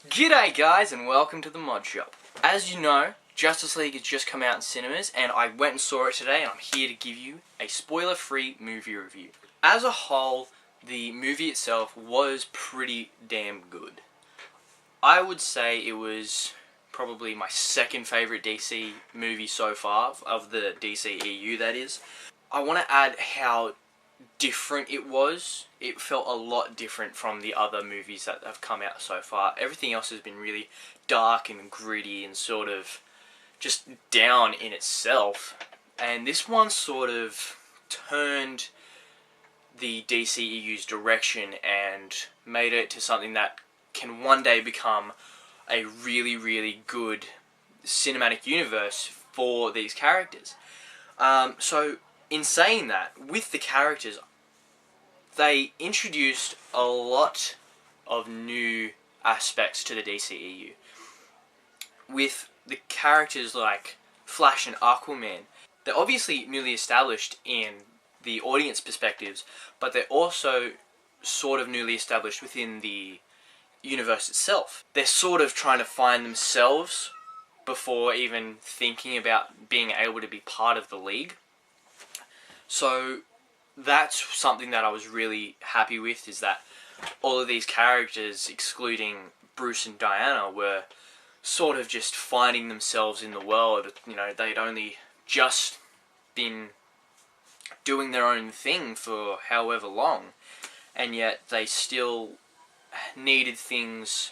G'day guys and welcome to the ModShop. As you know, Justice League has just come out in cinemas and I went and saw it today and I'm here to give you a spoiler-free movie review. As a whole, the movie itself was pretty damn good. I would say it was probably my second favourite DC movie so far, of the DCEU that is. I want to add how different it was. It felt a lot different from the other movies that have come out so far. Everything else has been really dark and gritty and sort of just down in itself. And this one sort of turned the DCEU's direction and made it to something that can one day become a really, really good cinematic universe for these characters. So in saying that, with the characters, they introduced a lot of new aspects to the DCEU. With the characters like Flash and Aquaman, they're obviously newly established in the audience perspectives, but they're also sort of newly established within the universe itself. They're sort of trying to find themselves before even thinking about being able to be part of the League. So that's something that I was really happy with, is that all of these characters, excluding Bruce and Diana, were sort of just finding themselves in the world. You know, they'd only just been doing their own thing for however long, and yet they still needed things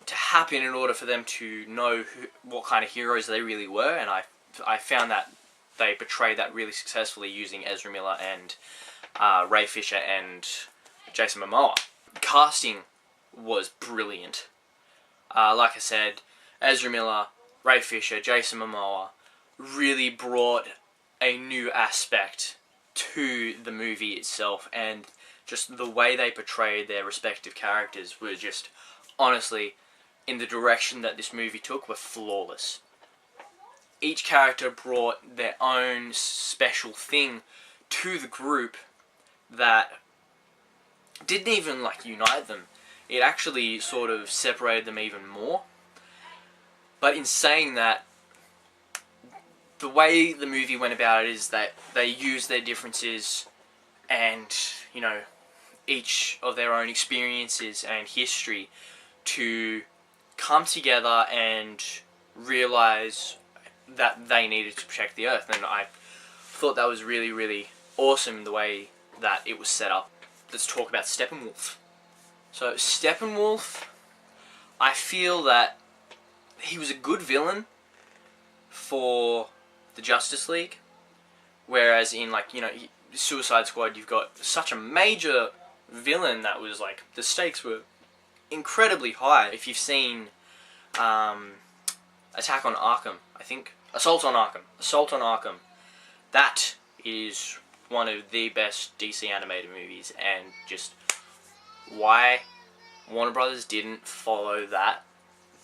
to happen in order for them to know what kind of heroes they really were, and I found that they portrayed that really successfully using Ezra Miller and Ray Fisher and Jason Momoa. Casting was brilliant. Like I said, Ezra Miller, Ray Fisher, Jason Momoa really brought a new aspect to the movie itself, and just the way they portrayed their respective characters were just, honestly, in the direction that this movie took, were flawless. Each character brought their own special thing to the group that didn't even unite them. It actually sort of separated them even more. But in saying that, the way the movie went about it is that they used their differences and, you know, each of their own experiences and history to come together and realize that they needed to protect the Earth, and I thought that was really, really awesome the way that it was set up. Let's talk about Steppenwolf. So Steppenwolf, I feel that he was a good villain for the Justice League, whereas in Suicide Squad, you've got such a major villain that was the stakes were incredibly high. If you've seen Attack on Arkham, I think. Assault on Arkham. That is one of the best DC animated movies, and just why Warner Brothers didn't follow that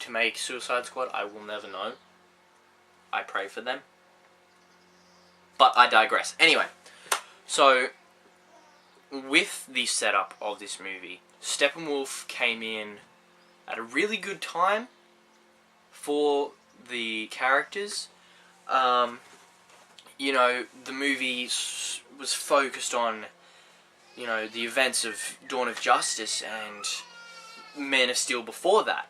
to make Suicide Squad, I will never know. I pray for them. But I digress. Anyway, so with the setup of this movie, Steppenwolf came in at a really good time for the characters. You know, the movie was focused on, you know, the events of Dawn of Justice and Man of Steel before that.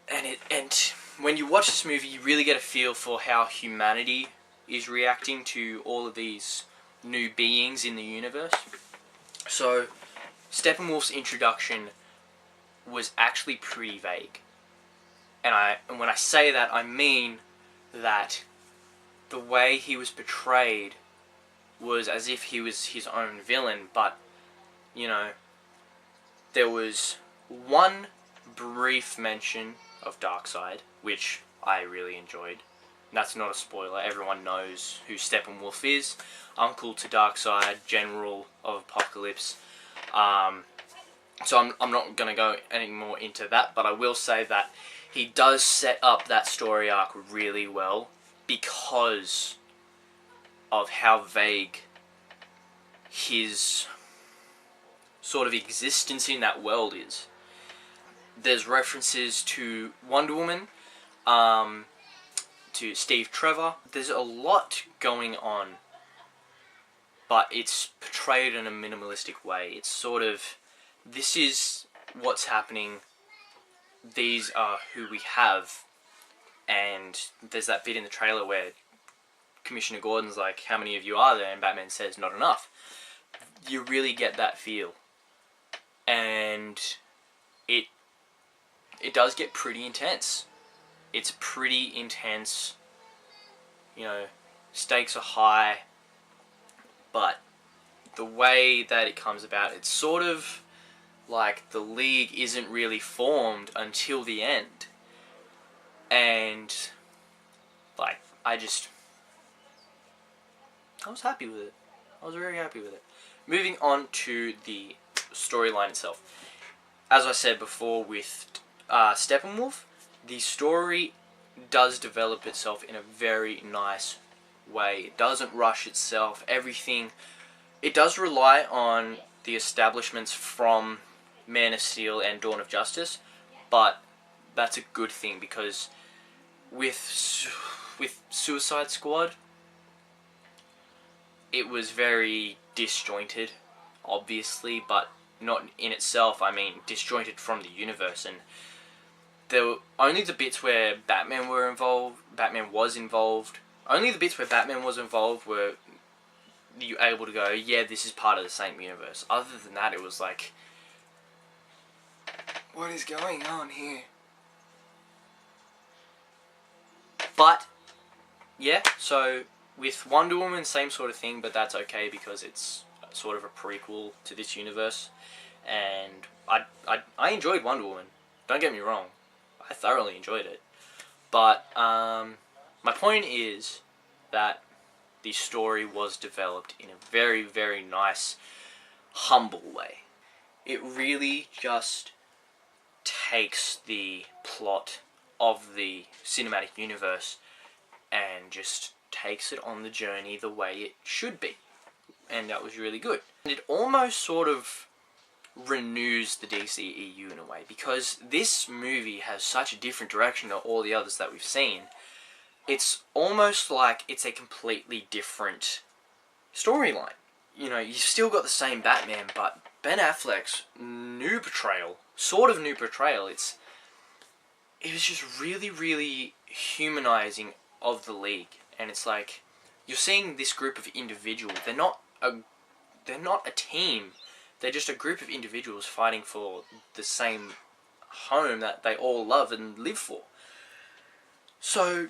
And when you watch this movie, you really get a feel for how humanity is reacting to all of these new beings in the universe. So Steppenwolf's introduction was actually pretty vague. And when I say that, I mean that the way he was portrayed was as if he was his own villain, but, you know, there was one brief mention of Darkseid, which I really enjoyed. That's not a spoiler, everyone knows who Steppenwolf is. Uncle to Darkseid, General of Apocalypse. So I'm not going to go any more into that, but I will say that he does set up that story arc really well because of how vague his sort of existence in that world is. There's references to Wonder Woman, to Steve Trevor. There's a lot going on, but it's portrayed in a minimalistic way. It's sort of, this is what's happening, these are who we have, and there's that bit in the trailer where Commissioner Gordon's like, how many of you are there? And Batman says, not enough. You really get that feel. And it does get pretty intense. It's pretty intense. You know, stakes are high. But the way that it comes about, it's sort of like the League isn't really formed until the end. And, like, I was happy with it. I was very happy with it. Moving on to the storyline itself. As I said before with Steppenwolf, the story does develop itself in a very nice way. It doesn't rush itself. Everything, it does rely on the establishments from Man of Steel and Dawn of Justice, but that's a good thing, because with Suicide Squad, it was very disjointed, obviously, but not in itself. I mean, disjointed from the universe, and there were only the bits where Batman was involved. Only the bits where Batman was involved were you able to go, yeah, this is part of the same universe. Other than that, it was like, what is going on here? But yeah, so with Wonder Woman, same sort of thing, but that's okay because it's sort of a prequel to this universe, and I enjoyed Wonder Woman. Don't get me wrong, I thoroughly enjoyed it. But my point is that the story was developed in a very, very nice, humble way. It really just takes the plot of the cinematic universe and just takes it on the journey the way it should be. And that was really good. And it almost sort of renews the DCEU in a way, because this movie has such a different direction to all the others that we've seen. It's almost like it's a completely different storyline. You know, you've still got the same Batman, but Ben Affleck's new portrayal, sort of new portrayal, it was just really, really humanizing of the League. And it's like, you're seeing this group of individuals. They're not a team. They're just a group of individuals fighting for the same home that they all love and live for. So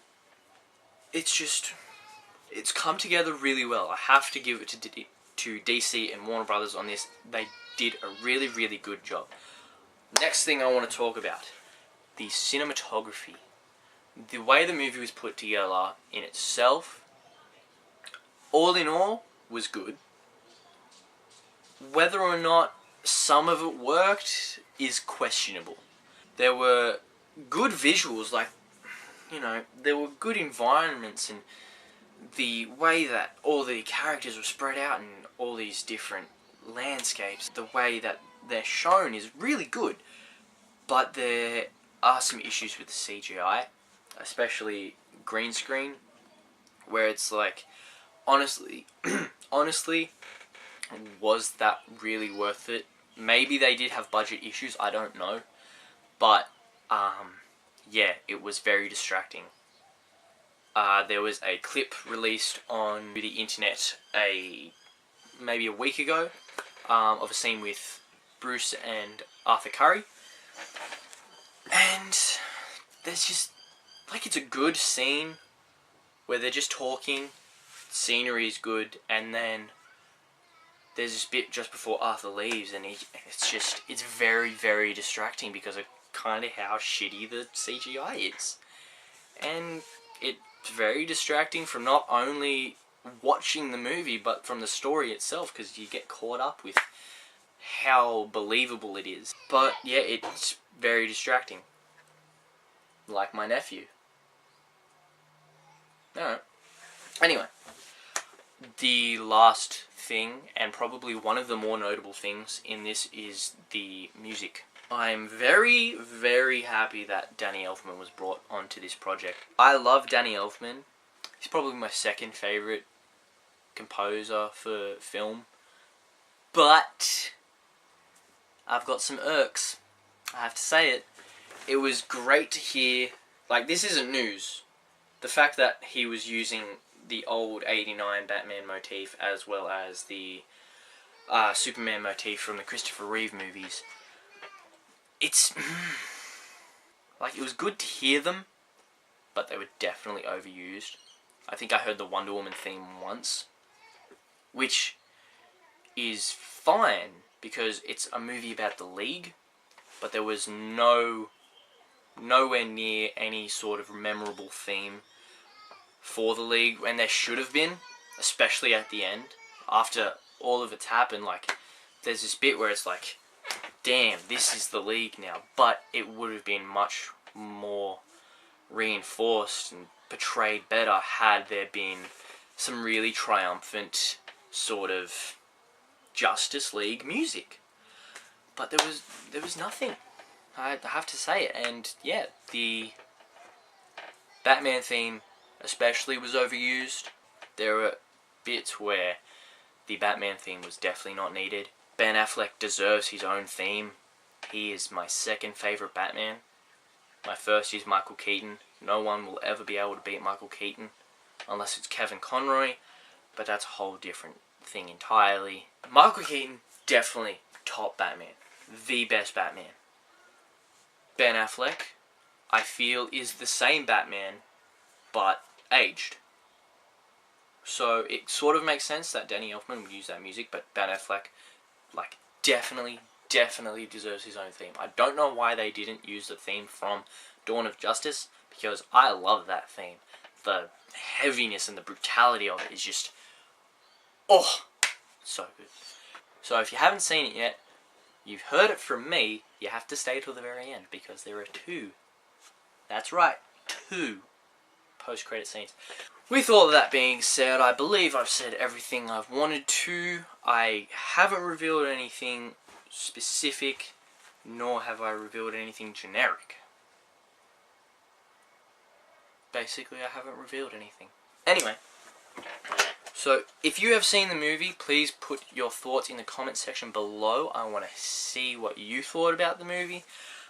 it's come together really well. I have to give it to DC and Warner Brothers on this. They did a really, really good job. Next thing I want to talk about, the cinematography. The way the movie was put together in itself, all in all, was good. Whether or not some of it worked is questionable. There were good visuals, like, you know, there were good environments, and the way that all the characters were spread out in all these different landscapes, the way that they're shown is really good. But there are some issues with the CGI, especially green screen, where it's like, honestly, was that really worth it? Maybe they did have budget issues, I don't know. But, yeah, it was very distracting. There was a clip released on the internet maybe a week ago of a scene with Bruce and Arthur Curry. And there's just, like, it's a good scene where they're just talking, scenery is good, and then there's this bit just before Arthur leaves, and it's very, very distracting because of kind of how shitty the CGI is. And it's very distracting from not only watching the movie, but from the story itself, because you get caught up with how believable it is. But yeah, it's very distracting. Like my nephew. Alright. Anyway, the last thing, and probably one of the more notable things in this, is the music. I'm very, very happy that Danny Elfman was brought onto this project. I love Danny Elfman. He's probably my second favourite composer for film. But I've got some irks. I have to say it. It was great to hear, like, this isn't news. The fact that he was using the old 89 Batman motif as well as the Superman motif from the Christopher Reeve movies. It's like, it was good to hear them, but they were definitely overused. I think I heard the Wonder Woman theme once, which is fine because it's a movie about the League, but there was nowhere near any sort of memorable theme for the League, and there should have been, especially at the end after all of it's happened. Like, there's this bit where it's like, damn, this is the League now, but it would have been much more reinforced and portrayed better had there been some really triumphant sort of Justice League music. But there was nothing. I have to say it. And yeah, the Batman theme especially was overused. There were bits where the Batman theme was definitely not needed. Ben Affleck deserves his own theme. He is my second favourite Batman. My first is Michael Keaton. No one will ever be able to beat Michael Keaton unless it's Kevin Conroy, but that's a whole different thing entirely. Michael Keaton, definitely top Batman. The best Batman. Ben Affleck, I feel, is the same Batman, but aged. So it sort of makes sense that Danny Elfman would use that music, but Ben Affleck, like, definitely deserves his own theme. I don't know why they didn't use the theme from Dawn of Justice, because I love that theme. The heaviness and the brutality of it is just, oh, so good. So if you haven't seen it yet, you've heard it from me, you have to stay till the very end, because there are two, that's right, two post-credit scenes. With all of that being said, I believe I've said everything I've wanted to. I haven't revealed anything specific, nor have I revealed anything generic. Basically, I haven't revealed anything. Anyway, so if you have seen the movie, please put your thoughts in the comment section below. I want to see what you thought about the movie.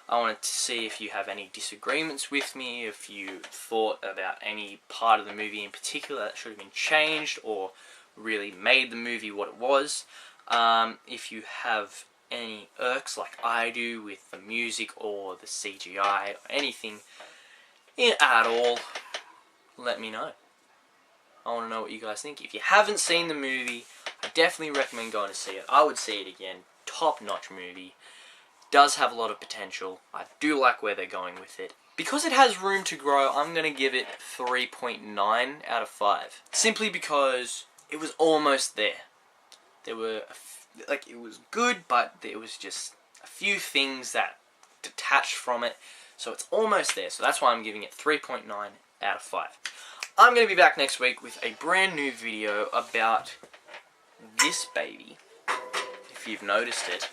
I wanted to see if you have any disagreements with me, if you thought about any part of the movie in particular that should have been changed or really made the movie what it was. If you have any irks like I do with the music or the CGI or anything at all, let me know. I want to know what you guys think. If you haven't seen the movie, I definitely recommend going to see it. I would see it again. Top-notch movie. Does have a lot of potential. I do like where they're going with it. Because it has room to grow, I'm going to give it 3.9 out of 5. Simply because it was almost there. There were, it was good, but there was just a few things that detached from it. So it's almost there. So that's why I'm giving it 3.9 out of 5. I'm going to be back next week with a brand new video about this baby. If you've noticed it.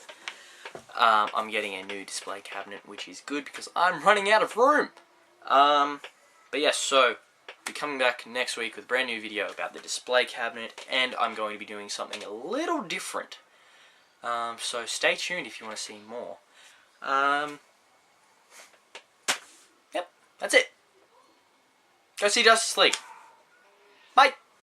I'm getting a new display cabinet, which is good because I'm running out of room. But yes, so I'll be coming back next week with a brand new video about the display cabinet, and I'm going to be doing something a little different. So stay tuned if you want to see more. Yep, that's it. Go see Justice League. Bye.